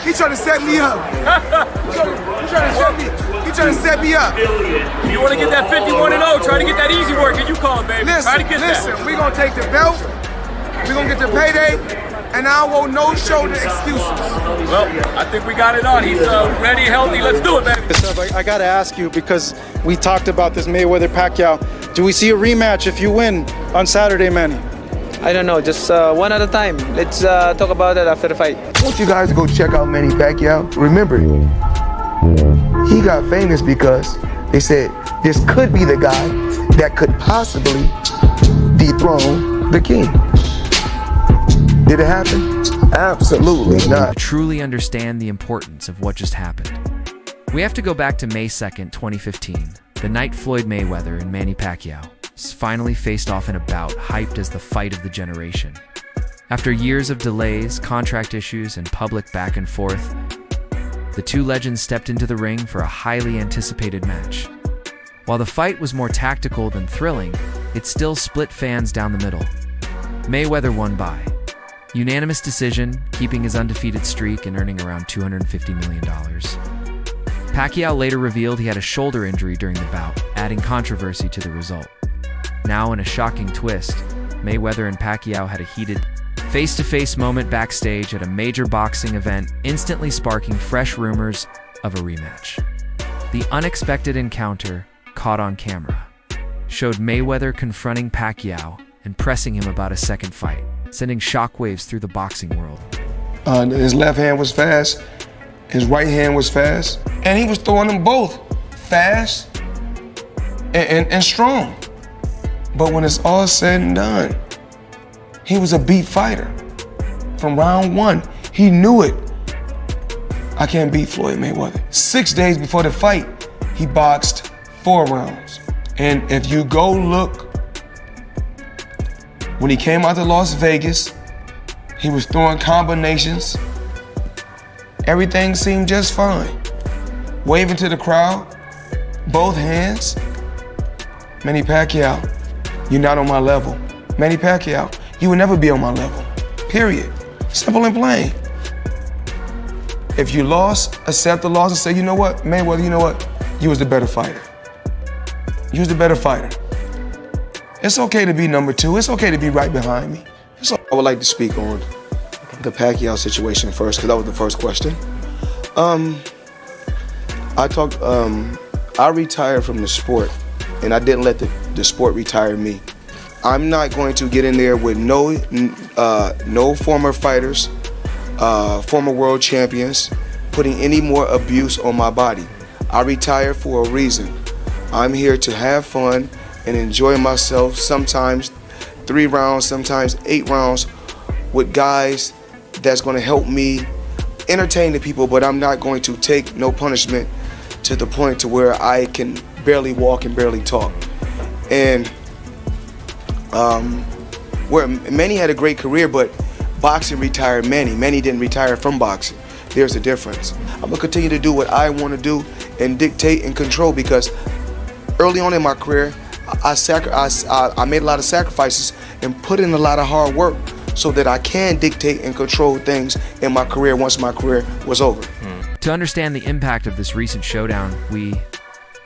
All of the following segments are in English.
He trying to set me up. He trying to set me up. You want to get that 51-0, try to get that easy work, and you call it, baby. Try to get that. We gonna take the belt, we gonna get the payday, and I want no shoulder excuses. Well, I think we got it on. He's ready, healthy. Let's do it, baby. I gotta ask you, because we talked about this Mayweather-Pacquiao. Do we see a rematch if you win on Saturday, Manny? I don't know, just one at a time. Let's talk about it after the fight. I want you guys to go check out Manny Pacquiao. Remember, he got famous because they said this could be the guy that could possibly dethrone the king. Did it happen? Absolutely not. Truly understand the importance of what just happened. We have to go back to May 2nd, 2015, the night Floyd Mayweather and Manny Pacquiao finally faced off in a bout hyped as the fight of the generation. After years of delays, contract issues, and public back and forth, the two legends stepped into the ring for a highly anticipated match. While the fight was more tactical than thrilling, it still split fans down the middle. Mayweather won by unanimous decision, keeping his undefeated streak and earning around $250 million. Pacquiao later revealed he had a shoulder injury during the bout, adding controversy to the result. Now, in a shocking twist, Mayweather and Pacquiao had a heated face-to-face moment backstage at a major boxing event, instantly sparking fresh rumors of a rematch. The unexpected encounter, caught on camera, showed Mayweather confronting Pacquiao and pressing him about a second fight, sending shockwaves through the boxing world. His left hand was fast, his right hand was fast, and he was throwing them both fast and strong. But when it's all said and done, he was a beat fighter. From round one, he knew it. I can't beat Floyd Mayweather. 6 days before the fight, he boxed 4 rounds. And if you go look, when he came out to Las Vegas, he was throwing combinations. Everything seemed just fine. Waving to the crowd, both hands. Manny Pacquiao, you're not on my level. Manny Pacquiao, you will never be on my level, period. Simple and plain. If you lost, accept the loss and say, you know what, Mayweather, you know what? You was the better fighter. You was the better fighter. It's okay to be number 2. It's okay to be right behind me. I would like to speak on the Pacquiao situation first, because that was the first question. I retired from the sport, and I didn't let the sport retire me. I'm not going to get in there with no former fighters, former world champions, putting any more abuse on my body. I retired for a reason. I'm here to have fun and enjoy myself, sometimes 3 rounds, sometimes 8 rounds, with guys that's gonna help me entertain the people, but I'm not going to take no punishment to the point to where I can barely walk and barely talk. And where Manny had a great career, but boxing retired Manny. Manny didn't retire from boxing. There's a difference. I'm gonna continue to do what I wanna do and dictate and control, because early on in my career, I made a lot of sacrifices and put in a lot of hard work so that I can dictate and control things in my career once my career was over. To understand the impact of this recent showdown, we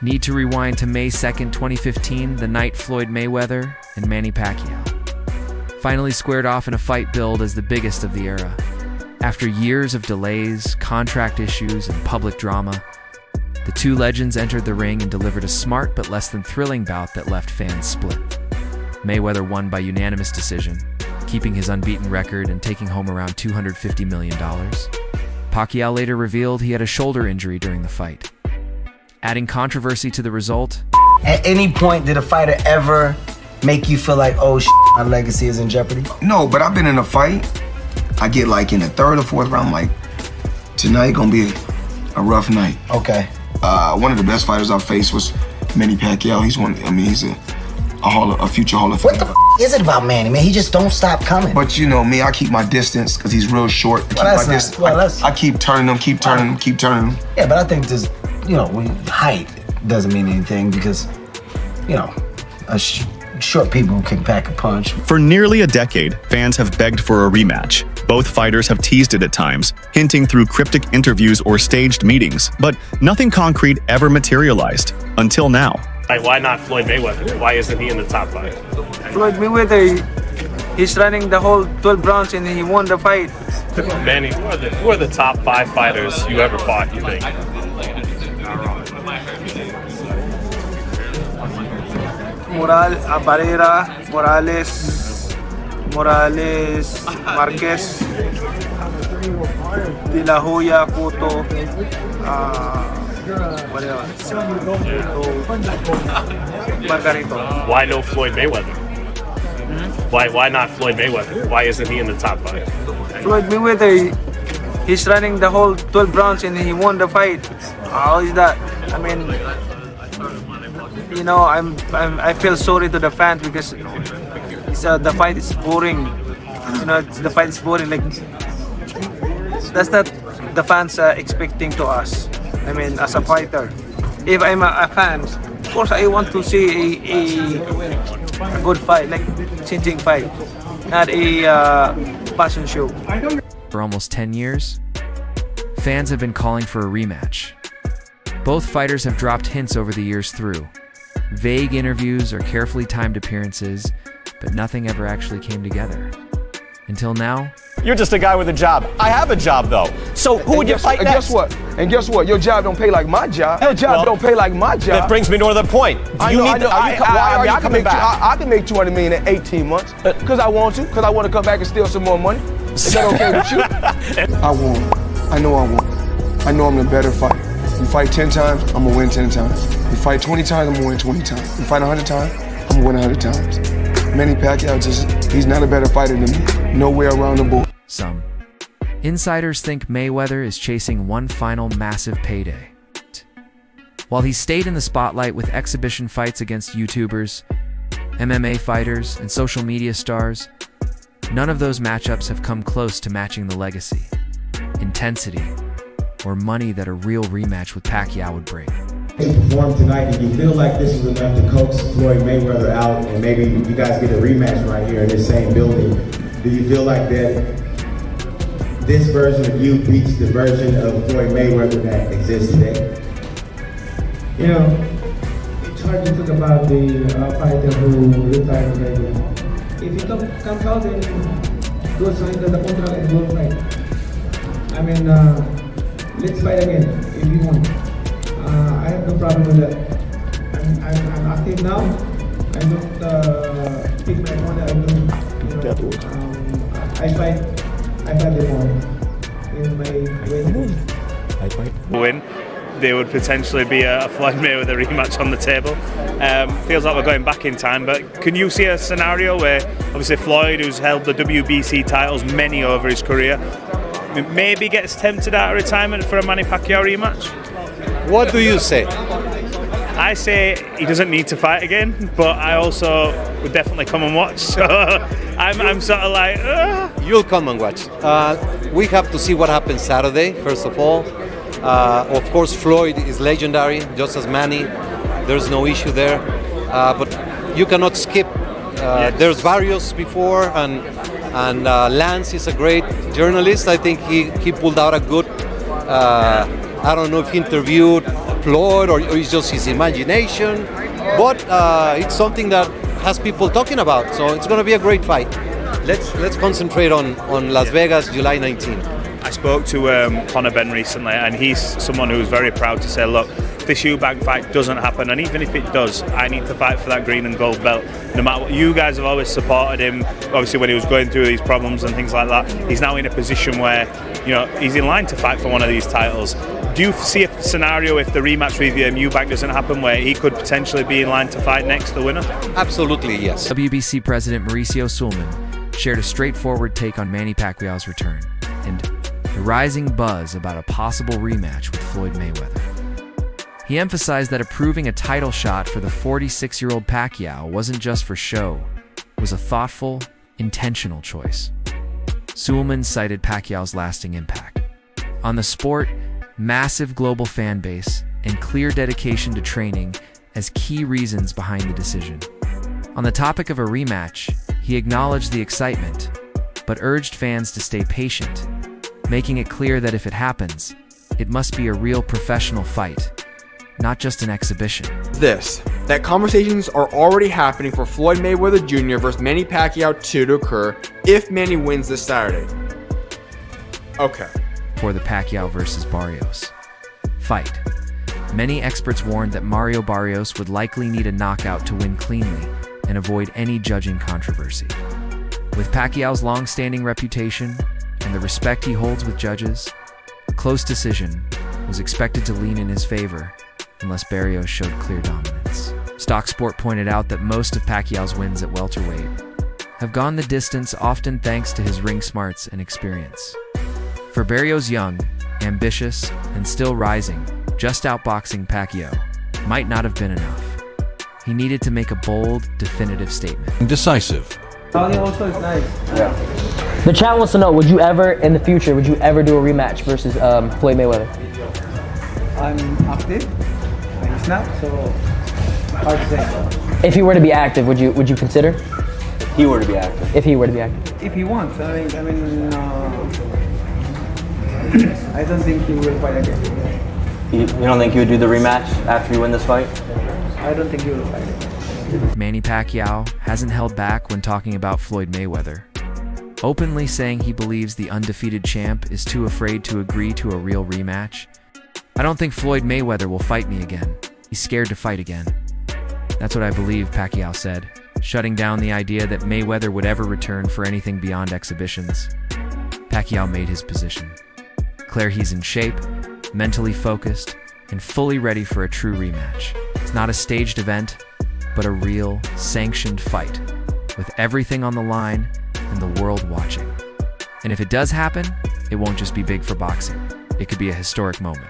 need to rewind to May 2nd, 2015, the night Floyd Mayweather and Manny Pacquiao finally squared off in a fight billed as the biggest of the era. After years of delays, contract issues, and public drama, the two legends entered the ring and delivered a smart but less than thrilling bout that left fans split. Mayweather won by unanimous decision, keeping his unbeaten record and taking home around $250 million. Pacquiao later revealed he had a shoulder injury during the fight, adding controversy to the result. At any point, did a fighter ever make you feel like, oh, my legacy is in jeopardy? No, but I've been in a fight. I get like in the 3rd or 4th round, like, tonight gonna be a rough night. Okay. One of the best fighters I've faced was Manny Pacquiao. He's a future Hall of Famer. What the is it about Manny, man? He just don't stop coming. But you know me, I keep my distance because he's real short. I keep turning him, keep turning him. Yeah, but I think this, height doesn't mean anything because, short people can pack a punch. For nearly a decade, fans have begged for a rematch. Both fighters have teased it at times, hinting through cryptic interviews or staged meetings, but nothing concrete ever materialized, until now. Why not Floyd Mayweather? Why isn't he in the top 5? Floyd Mayweather, he's running the whole 12 rounds and he won the fight. Manny, who are the top 5 fighters you ever fought, you think? Barrera, Morales, Marquez, De La Hoya, Cotto, what else? Margarito. Why no Floyd Mayweather? Why not Floyd Mayweather? Why isn't he in the top 5? Floyd Mayweather, he's running the whole 12 rounds and he won the fight. How is that? I mean, you know, I feel sorry to the fans because the fight is boring. You know, the fight is boring. Like, that's not the fans expecting to us. I mean, as a fighter, if I'm a fan, of course I want to see a good fight, like changing fight, not a passion show. For almost 10 years, fans have been calling for a rematch. Both fighters have dropped hints over the years through vague interviews or carefully timed appearances, but nothing ever actually came together. Until now. You're just a guy with a job. I have a job, though. So who would you fight next? And guess what? Your job don't pay like my job. Your job don't pay like my job. That brings me to another point. I can make $200 million in 18 months because I want to. Because I want to come back and steal some more money. Is that okay with you? I won. I know I won. I know I'm the better fighter. You fight 10 times, I'm gonna win 10 times. You fight 20 times, I'm gonna win 20 times. You fight 100 times, I'm gonna win 100 times. Manny Pacquiao he's not a better fighter than me. Nowhere around the board. Some insiders think Mayweather is chasing one final massive payday. While he stayed in the spotlight with exhibition fights against YouTubers, MMA fighters, and social media stars, none of those matchups have come close to matching the legacy, intensity, or money that a real rematch with Pacquiao would bring. You performed tonight, and you feel like this was enough to coax Floyd Mayweather out, and maybe you guys get a rematch right here in this same building. Do you feel like that this version of you beats the version of Floyd Mayweather that exists today? You know, it's hard to talk about the fighter who retired already. If he comes out and goes into the contract and will fight, I mean, let's fight again if you want. I have no problem with that. I'm active now. I don't pick my opponent. I fight them all in my way. Win. There would potentially be a Floyd Mayweather rematch on the table. Feels like we're going back in time, but can you see a scenario where obviously Floyd, who's held the WBC titles many over his career, maybe gets tempted out of retirement for a Manny Pacquiao rematch? What do you say? I say he doesn't need to fight again, but I also would definitely come and watch. So I'm sort of like, You'll come and watch. We have to see what happens Saturday, first of all. Of course, Floyd is legendary, just as Manny. There's no issue there. But you cannot skip. There's various before, and Lance is a great journalist. I think he pulled out a good. I don't know if he interviewed Floyd or it's just his imagination, but it's something that has people talking about. So it's going to be a great fight. Let's concentrate on Las Vegas, July 19. I spoke to Conor Benn recently, and he's someone who's very proud to say, look, if this Eubank fight doesn't happen, and even if it does, I need to fight for that green and gold belt. No matter what, you guys have always supported him, obviously when he was going through these problems and things like that. He's now in a position where, you know, he's in line to fight for one of these titles. Do you see a scenario if the rematch with Eubank doesn't happen where he could potentially be in line to fight next, the winner? Absolutely, yes. WBC President Mauricio Sulman shared a straightforward take on Manny Pacquiao's return and the rising buzz about a possible rematch with Floyd Mayweather. He emphasized that approving a title shot for the 46-year-old Pacquiao wasn't just for show, it was a thoughtful, intentional choice. Sulman cited Pacquiao's lasting impact on the sport, massive global fan base, and clear dedication to training as key reasons behind the decision. On the topic of a rematch, he acknowledged the excitement, but urged fans to stay patient, making it clear that if it happens, it must be a real professional fight, not just an exhibition. That conversations are already happening for Floyd Mayweather Jr. versus Manny Pacquiao 2 to occur if Manny wins this Saturday. Okay. For the Pacquiao versus Barrios fight, many experts warned that Mario Barrios would likely need a knockout to win cleanly and avoid any judging controversy. With Pacquiao's long-standing reputation and the respect he holds with judges, a close decision was expected to lean in his favor unless Barrios showed clear dominance. Stock Sport pointed out that most of Pacquiao's wins at welterweight have gone the distance, often thanks to his ring smarts and experience. For Barrios, young, ambitious, and still rising, just outboxing Pacquiao might not have been enough. He needed to make a bold, definitive statement. Decisive. Also is nice. The chat wants to know, would you ever, in the future, would you ever do a rematch versus Floyd Mayweather? I'm active. He's not, so hard to say. If he were to be active, would you consider? If he were to be active. If he were to be active. If he wants, I don't think he will fight again. You don't think you would do the rematch after you win this fight? I don't think he will fight again. Manny Pacquiao hasn't held back when talking about Floyd Mayweather, openly saying he believes the undefeated champ is too afraid to agree to a real rematch. I don't think Floyd Mayweather will fight me again. He's scared to fight again. That's what I believe, Pacquiao said, shutting down the idea that Mayweather would ever return for anything beyond exhibitions. Pacquiao made his position clear. He's in shape, mentally focused, and fully ready for a true rematch. It's not a staged event, but a real, sanctioned fight, with everything on the line and the world watching. And if it does happen, it won't just be big for boxing. It could be a historic moment.